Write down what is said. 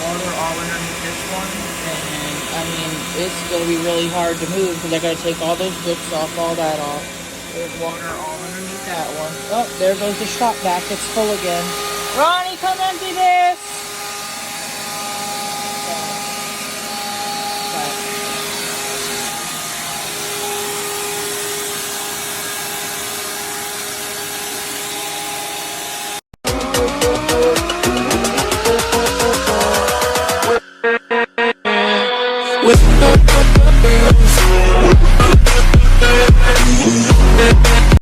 water all underneath this one, and I mean, it's gonna be really hard to move because I gotta take all those books off, all that off. There's water all underneath that one. Oh, there goes the shop vac. It's full again. Ronnie, come empty this! With